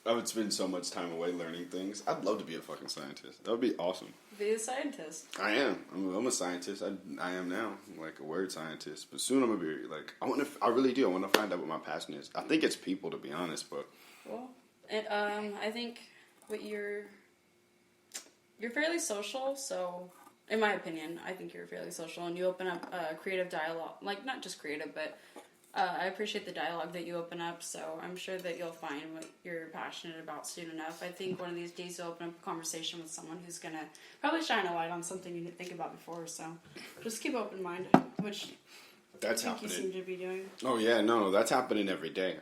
I would spend so much time away learning things. I'd love to be a fucking scientist. That would be awesome. Be a scientist. I am. I'm a scientist. I am now, like a word scientist. But soon I'm gonna be like I really do. I want to find out what my passion is. I think it's people, to be honest. But well, I think what you're fairly social. So, in my opinion, I think you're fairly social, and you open up creative dialogue. Like not just creative, but I appreciate the dialogue that you open up, so I'm sure that you'll find what you're passionate about soon enough. I think one of these days you'll open up a conversation with someone who's going to probably shine a light on something you didn't think about before, so just keep open mind, which that's I think happening. You seem to be doing. Oh, yeah, no, that's happening every day.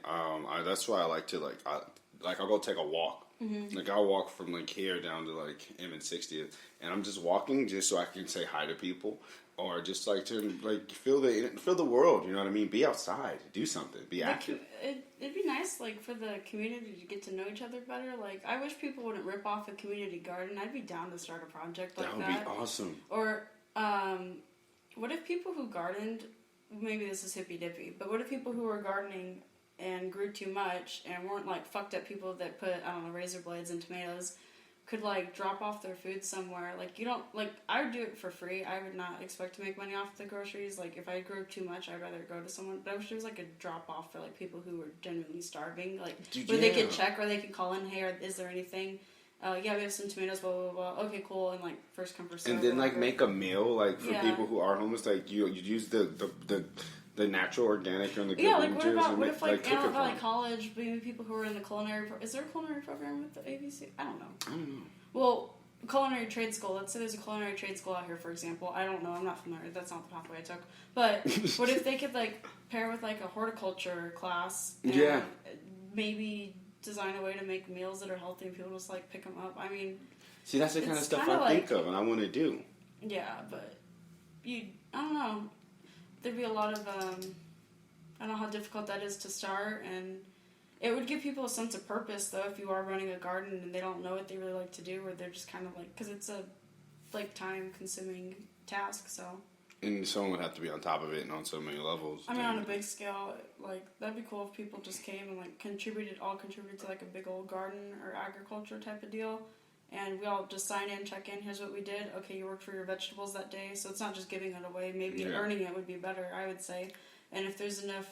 That's why I like to, I'll go take a walk. Mm-hmm. Like, I'll walk from, like, here down to, like, M and 60th, and I'm just walking just so I can say hi to people. Or just like to like feel the world, you know what I mean? Be outside, do something, be active. It'd be nice, like for the community to get to know each other better. Like I wish people wouldn't rip off a community garden. I'd be down to start a project like that. That would be awesome. Or what if people who gardened? Maybe this is hippy dippy, but what if people who were gardening and grew too much and weren't like fucked up people that put razor blades in tomatoes? Could like drop off their food somewhere. Like you don't like. I would do it for free. I would not expect to make money off the groceries. Like if I grew too much, I'd rather go to someone. But I wish there was like a drop off for like people who were genuinely starving. Like where they could check or they could call in. Hey, is there anything? Yeah, we have some tomatoes. Blah blah blah. Okay, cool. And like first come first serve. And then like make a meal like for people who are homeless. Like you use the natural organic and the good like what if Antelope Valley it College, maybe people who are in the culinary is there a culinary program with the ABC? I don't know. Well, culinary trade school. Let's say there's a culinary trade school out here, for example. I don't know. I'm not familiar. That's not the pathway I took. But what if they could like pair with like a horticulture class? And maybe design a way to make meals that are healthy and people just like pick them up. I mean, see, that's the kind of stuff I think of and I want to do. Yeah, but I don't know. There'd be a lot of, I don't know how difficult that is to start, and it would give people a sense of purpose, though, if you are running a garden and they don't know what they really like to do, or they're just kind of like, because it's a, like, time-consuming task, so. And someone would have to be on top of it and on so many levels. I mean, on a big scale, like, that'd be cool if people just came and, like, contributed to, like, a big old garden or agriculture type of deal. And we all just sign in, check in, here's what we did. Okay, you worked for your vegetables that day. So it's not just giving it away. Maybe earning it would be better, I would say. And if there's enough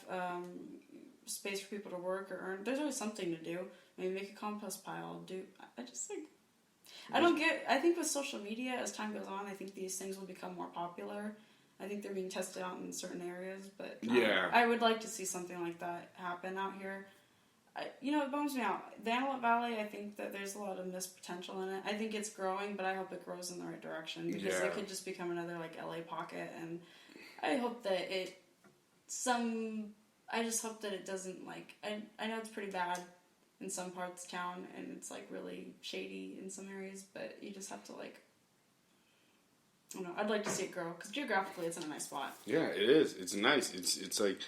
space for people to work or earn, there's always something to do. Maybe make a compost pile. I think with social media, as time goes on, I think these things will become more popular. I think they're being tested out in certain areas. But I would like to see something like that happen out here. It bums me out. The Antelope Valley, I think that there's a lot of missed potential in it. I think it's growing, but I hope it grows in the right direction because it could just become another like LA pocket. And I hope that I just hope that it doesn't like. I know it's pretty bad in some parts of town, and it's like really shady in some areas. But you just have to like. I don't know. I'd like to see it grow because geographically, it's in a nice spot. Yeah, it is. It's nice. It's like.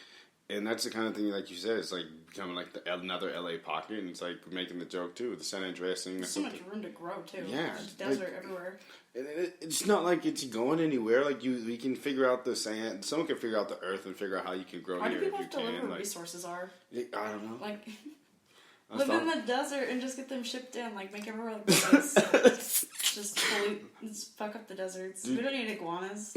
And that's the kind of thing, like you said, it's like becoming like another LA pocket, and it's like making the joke too, the San Andreas thing. There's so much room to grow too. Yeah, there's desert everywhere. And it's not like it's going anywhere. Like we can figure out the sand. Someone can figure out the earth and figure out how you can grow here. How do people have to live where resources are? I don't know. Like live in the desert and just get them shipped in. Like make everywhere like this. Just pollute, just fuck up the deserts. We don't need iguanas.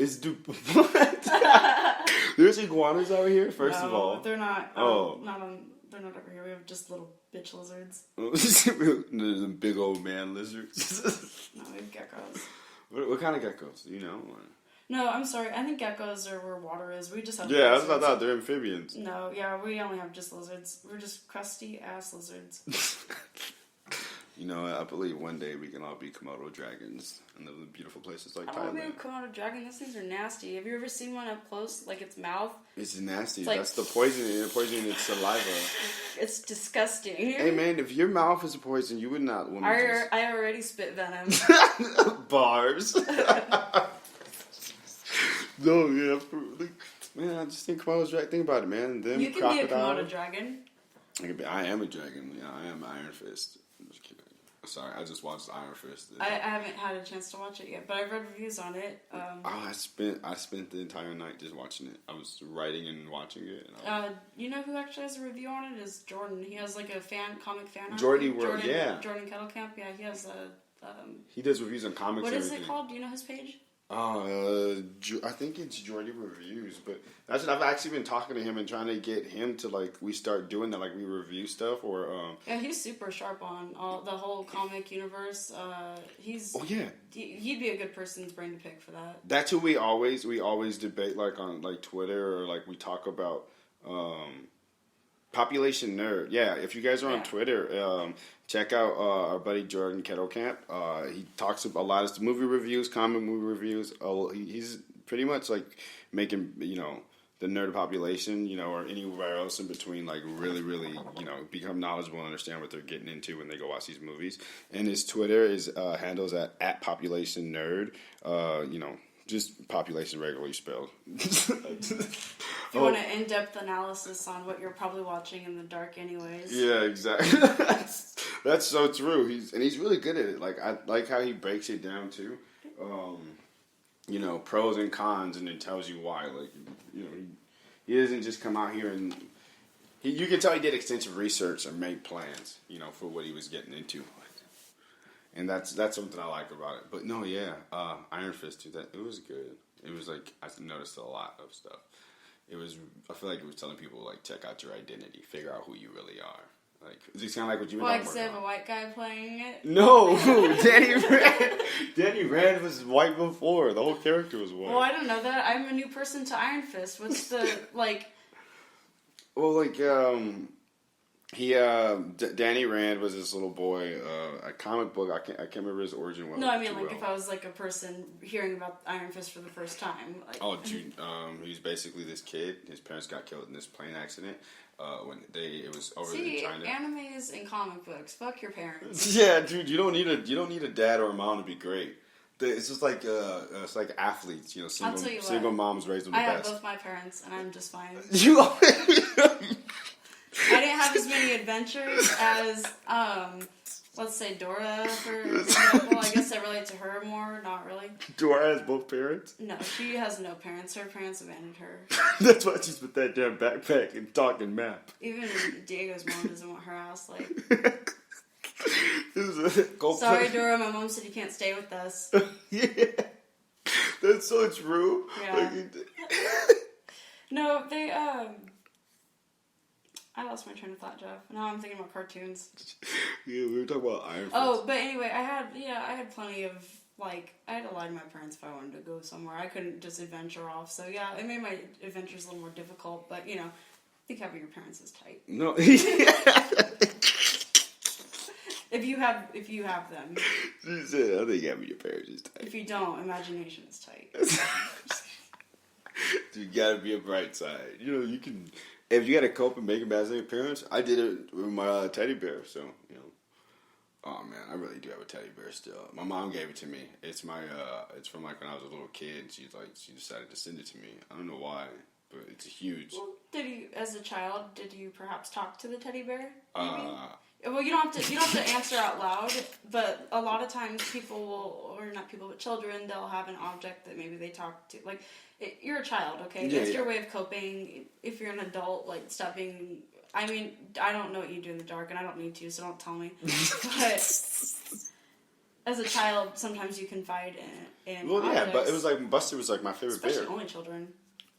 What? There's iguanas out here. First of all, they're not. They're not over here. We have just little bitch lizards. The big old man lizards. No, we have geckos. What kind of geckos? Do you know? No, I'm sorry. I think geckos are where water is. We just have. Yeah, that's what I thought. They're amphibians. No, we only have just lizards. We're just crusty ass lizards. I believe one day we can all be Komodo dragons and live in beautiful places like Thailand. I don't want to be a Komodo dragon. Those things are nasty. Have you ever seen one up close? Like its mouth? It's nasty. It's That's the poison. They're poisoning its saliva. It's disgusting. Hey man, if your mouth is a poison, you would not want to. I already spit venom. Bars. No, yeah. Man, I just think Komodo dragon. Think about it, man. Them you can be a Komodo dragon. I am a dragon. Yeah, I am Iron Fist. I'm just kidding. Sorry, I just watched Iron Fist. I haven't had a chance to watch it yet, but I've read reviews on it. I spent the entire night just watching it. I was writing and watching it. You know who actually has a review on it? Is Jordan. He has like a comic fan. Jordan Kettlecamp. Yeah, he has a. He does reviews on comics. What is it called? Do you know his page? I think it's Jordy Reviews, but that's what I've actually been talking to him and trying to get him to like we start doing that, like we review stuff or. Yeah, he's super sharp on the whole comic universe. He'd be a good person's brain to pick for that. That's who we always debate like on like Twitter or like we talk about. Population Nerd. Yeah, if you guys are on Twitter, check out our buddy Jordan Kettlecamp. He talks about a lot of movie reviews, comic movie reviews. He's pretty much like making, the nerd population, or anywhere else in between, like really, really, become knowledgeable and understand what they're getting into when they go watch these movies. And his Twitter is handles at Population Nerd. Just population regularly spelled. If you want an in-depth analysis on what you're probably watching in the dark anyways. Yeah, exactly. That's so true. He's really good at it. Like I like how he breaks it down too. Pros and cons, and then tells you why. Like, he doesn't just come out here and you can tell he did extensive research and made plans, for what he was getting into. And that's something I like about it. But no, yeah, Iron Fist too. It was good. It was like I noticed a lot of stuff. I feel like it was telling people like check out your identity, figure out who you really are. Like it's kind of like what you were talking about. Instead of a white guy playing it. No, Danny Rand. Danny Rand was white before. The whole character was white. Well, I don't know that. I'm a new person to Iron Fist. What's the like? Well, Danny Rand was this little boy, a comic book. I can't remember his origin. No, I mean if I was like a person hearing about Iron Fist for the first time. He's basically this kid. His parents got killed in this plane accident. It was over in China. Animes and comic books. Fuck your parents. Yeah, dude, you don't need a dad or a mom to be great. It's just like it's like athletes, single moms raise them the best. I have both my parents, and I'm just fine. I didn't have as many adventures as, let's say Dora, for example. I guess I relate to her more, not really. Dora has both parents? No, she has no parents. Her parents abandoned her. That's why she's with that damn backpack and talking map. Even Diego's mom doesn't want her house, like... Sorry, Dora, my mom said you can't stay with us. Yeah. That's so true. Yeah. No, they, I lost my train of thought, Jeff. Now I'm thinking about cartoons. Yeah, we were talking about Iron Fist. Oh, but anyway, I had plenty of, I had to lie to my parents if I wanted to go somewhere. I couldn't just adventure off. So, yeah, it made my adventures a little more difficult. But, I think having your parents is tight. No. If you have them. She said, I think having your parents is tight. If you don't, imagination is tight. You gotta be a bright side. You can... If you gotta cope and make a bad appearance, I did it with my teddy bear, so, Oh, man, I really do have a teddy bear still. My mom gave it to me. It's it's from, when I was a little kid. She decided to send it to me. I don't know why, but it's huge. Well, as a child, did you perhaps talk to the teddy bear? Maybe? Well, you don't have to answer out loud, but a lot of times children, they'll have an object that maybe they talk to. You're a child, okay? That's your way of coping. If you're an adult, stop being... I mean, I don't know what you do in the dark, and I don't need to, so don't tell me. But as a child, sometimes you confide in Well, objects. yeah, but it was Buster was my favorite bear. Especially only children.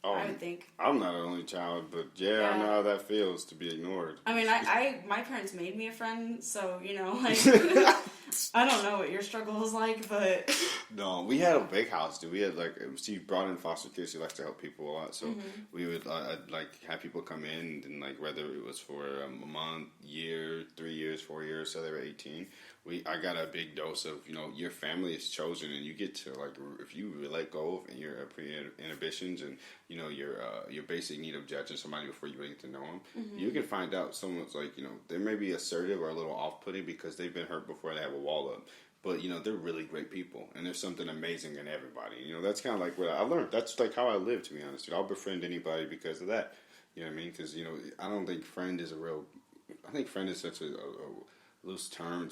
I would think. I'm not an only child, but yeah, I know how that feels to be ignored. I mean, my parents made me a friend, so, I don't know what your struggle is like, but... No, we had a big house, dude. We had, Steve brought in foster kids. He likes to help people a lot, so we would, have people come in, and, whether it was for a month, year, 3 years, 4 years, so they were 18. I got a big dose of, your family is chosen, and you get to, if you let go of your inhibitions and, your basic need of judging somebody before you really get to know them, you can find out someone's, they may be assertive or a little off-putting because they've been hurt before they have a wall up. But, they're really great people, and there's something amazing in everybody. That's kind of what I learned. That's, how I live, to be honest. I'll befriend anybody because of that. You know what I mean? Because, I don't think friend is I think friend is such a loose term.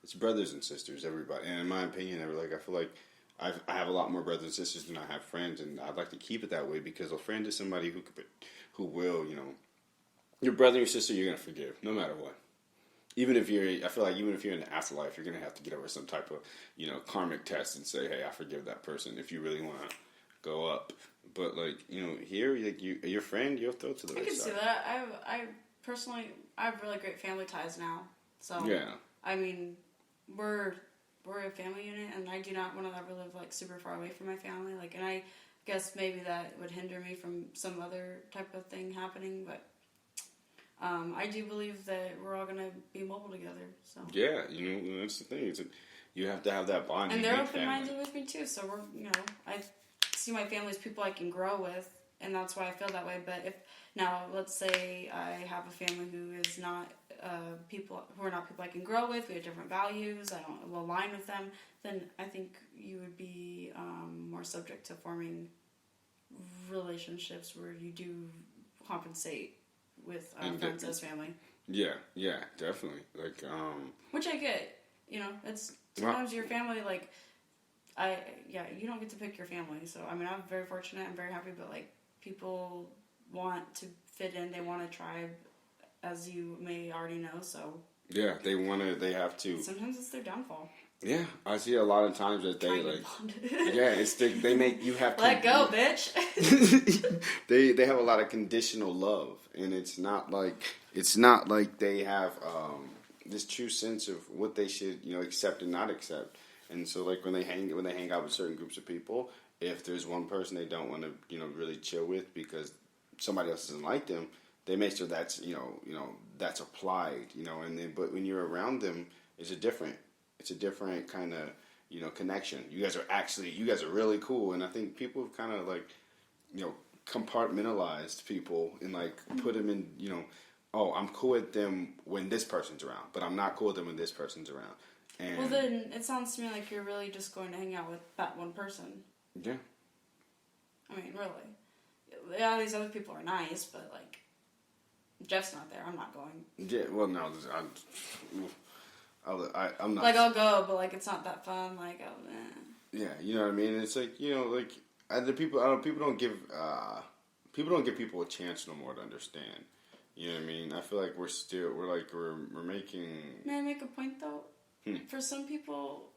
It's It's brothers and sisters, everybody. And in my opinion, I feel like I have a lot more brothers and sisters than I have friends, and I'd like to keep it that way because a friend is somebody who will, your brother and your sister, you're gonna forgive no matter what. I feel like even if you're in the afterlife, you're gonna have to get over some type of, karmic test and say, hey, I forgive that person if you really want to go up. But like, here, like your friend, you'll throw to the I can side. see that. I have really great family ties now. So Yeah. I mean, we're a family unit, and I do not want to ever live like super far away from my family. Like, and I guess maybe that would hinder me from some other type of thing happening, but. I do believe that we're all going to be mobile together. So Yeah, that's the thing. You have to have that bond. And they're open-minded with me too. So I see my family as people I can grow with, and that's why I feel that way. But if now, let's say I have a family who is not people who are not people I can grow with. We have different values. I don't align with them. Then I think you would be more subject to forming relationships where you do compensate with friends as family. Yeah, definitely. Like, which I get. It's sometimes your family. Like, you don't get to pick your family. So I mean, I'm very fortunate. I'm very happy. But like, people want to fit in. They want a tribe, as you may already know. So yeah, they have to. Sometimes it's their downfall. Yeah, I see a lot of times that they like. They make you have to let go, bitch. they have a lot of conditional love, and it's not like they have this true sense of what they should accept and not accept. And so like when they hang out with certain groups of people, if there's one person they don't want to really chill with because somebody else doesn't like them, they make sure that's that's applied, and then but when you're around them, it's a different kind of connection. You guys are really cool, and I think people have kind of like compartmentalized people and like put them in oh, I'm cool with them when this person's around, but I'm not cool with them when this person's around. And well, then it sounds to me like you're really just going to hang out with that one person. Yeah. I mean, really. Yeah, these other people are nice, but like Jeff's not there. I'm not going. Yeah. Well, no, I'm not. Like, I'll go, but like it's not that fun. Like, oh, yeah, you know what I mean. It's like like people don't give people a chance no more to understand. You know what I mean? I feel like we're making. May I make a point though? For some people,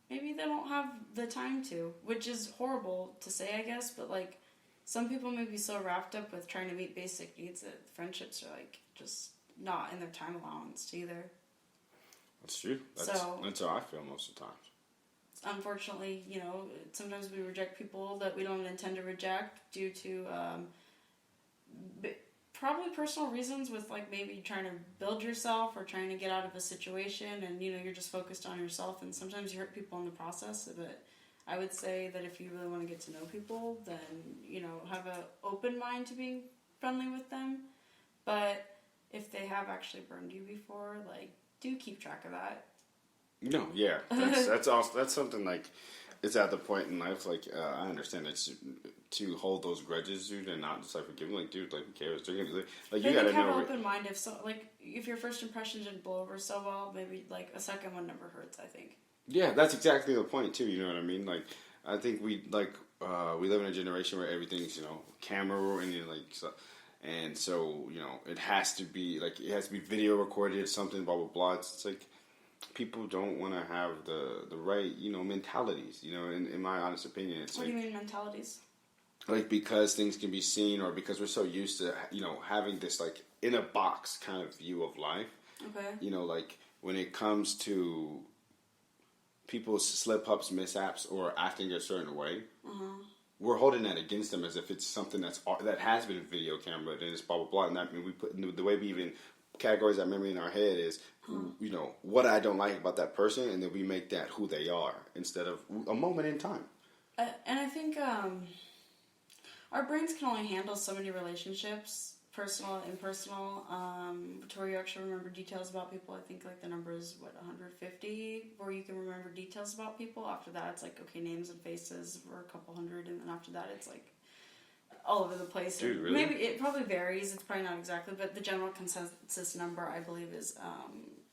maybe they don't have the time to, which is horrible to say, I guess. But like, some people may be so wrapped up with trying to meet basic needs that friendships are like just not in their time allowance either. That's true. That's how I feel most of the time. Unfortunately, sometimes we reject people that we don't intend to reject due to probably personal reasons with like maybe trying to build yourself or trying to get out of a situation, and you're just focused on yourself, and sometimes you hurt people in the process. But I would say that if you really want to get to know people, then have an open mind to being friendly with them. But if they have actually burned you before, like, do keep track of that. No, yeah, that's something like it's at the point in life. Like I understand that to hold those grudges, dude, and not just like forgive them. Like, dude, like who cares? They're gonna like you gotta have an open mind. If your first impression didn't blow over so well, maybe like a second one never hurts. I think. Yeah, that's exactly the point too. You know what I mean? Like I think we live in a generation where everything's camera and like so. And so, it has to be video recorded, something, blah, blah, blah. It's like people don't want to have the right, mentalities, in my honest opinion. It's what do you mean mentalities? Like, because things can be seen or because we're so used to, having this, like, in a box kind of view of life. Okay. Like, when it comes to people's slip-ups, mishaps, or acting a certain way. Uh-huh. We're holding that against them as if it's something that has been video camera and it's blah blah blah. And that we put the way we even categorize that memory in our head is, what I don't like about that person, and then we make that who they are instead of a moment in time. And I think our brains can only handle so many relationships, personal, impersonal, to where you actually remember details about people. I think like the number is 150, where you can remember details about people. After that, it's like names and faces for a couple hundred, and then after that, it's like all over the place. Dude, really? Maybe it probably varies. It's probably not exactly, but the general consensus number I believe is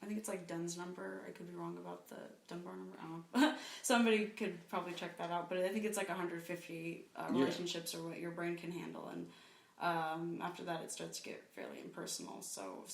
I think it's like Dunn's number. I could be wrong about the Dunbar number. I don't know. Somebody could probably check that out. But I think it's like 150 relationships or what your brain can handle. And after that, it starts to get fairly impersonal. So